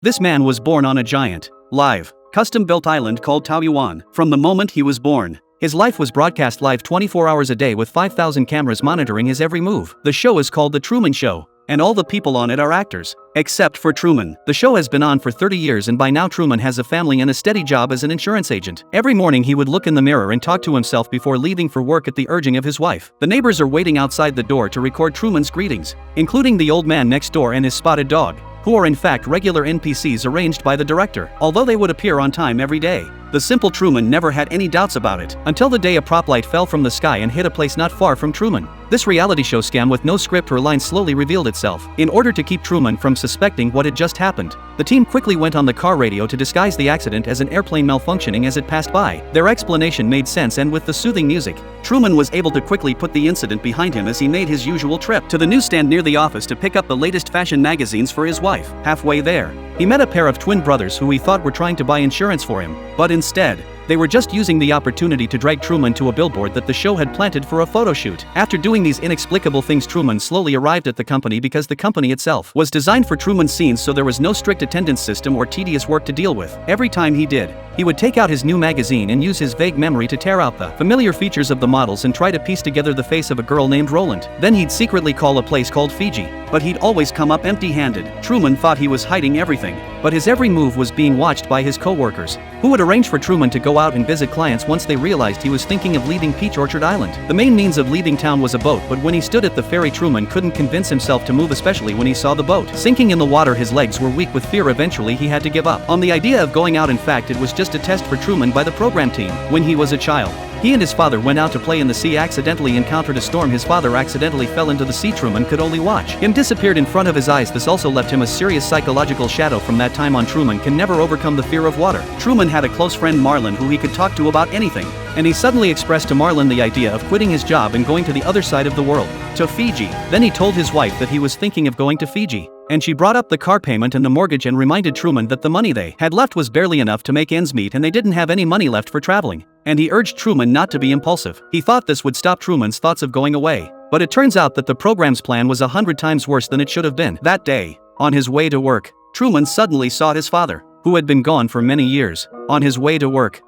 This man was born on a giant, live, custom-built island called Taoyuan. From the moment he was born, his life was broadcast live 24 hours a day with 5,000 cameras monitoring his every move. The show is called The Truman Show, and all the people on it are actors. Except for Truman. The show has been on for 30 years and by now Truman has a family and a steady job as an insurance agent. Every morning he would look in the mirror and talk to himself before leaving for work at the urging of his wife. The neighbors are waiting outside the door to record Truman's greetings, including the old man next door and his spotted dog, who are in fact regular NPCs arranged by the director, although they would appear on time every day. The simple Truman never had any doubts about it, until the day a prop light fell from the sky and hit a place not far from Truman. This reality show scam with no script or lines slowly revealed itself. In order to keep Truman from suspecting what had just happened, the team quickly went on the car radio to disguise the accident as an airplane malfunctioning as it passed by. Their explanation made sense, and with the soothing music, Truman was able to quickly put the incident behind him as he made his usual trip to the newsstand near the office to pick up the latest fashion magazines for his wife. Halfway there, he met a pair of twin brothers who he thought were trying to buy insurance for him, but instead, they were just using the opportunity to drag Truman to a billboard that the show had planted for a photo shoot. After doing these inexplicable things, Truman slowly arrived at the company because the company itself was designed for Truman's scenes, so there was no strict attendance system or tedious work to deal with. Every time he did, he would take out his new magazine and use his vague memory to tear out the familiar features of the models and try to piece together the face of a girl named Roland. Then he'd secretly call a place called Fiji, but he'd always come up empty-handed. Truman thought he was hiding everything, but his every move was being watched by his co-workers, who would arrange for Truman to go out and visit clients once they realized he was thinking of leaving Peach Orchard Island. The main means of leaving town was a boat, but when he stood at the ferry, Truman couldn't convince himself to move, especially when he saw the boat sinking in the water. His legs were weak with fear. Eventually he had to give up on the idea of going out. In fact, it was just a test for Truman by the program team. When he was a child, he and his father went out to play in the sea, accidentally encountered a storm. His father accidentally fell into the sea. Truman could only watch him disappeared in front of his eyes. This also left him a serious psychological shadow. From that time on, Truman can never overcome the fear of water. Truman had a close friend, Marlin, who he could talk to about anything, and he suddenly expressed to Marlin the idea of quitting his job and going to the other side of the world, to Fiji. Then he told his wife that he was thinking of going to Fiji, and she brought up the car payment and the mortgage and reminded Truman that the money they had left was barely enough to make ends meet and they didn't have any money left for traveling. And he urged Truman not to be impulsive. He thought this would stop Truman's thoughts of going away, but it turns out that the program's plan was 100 times worse than it should have been. That day, on his way to work, Truman suddenly saw his father, who had been gone for many years. On his way to work,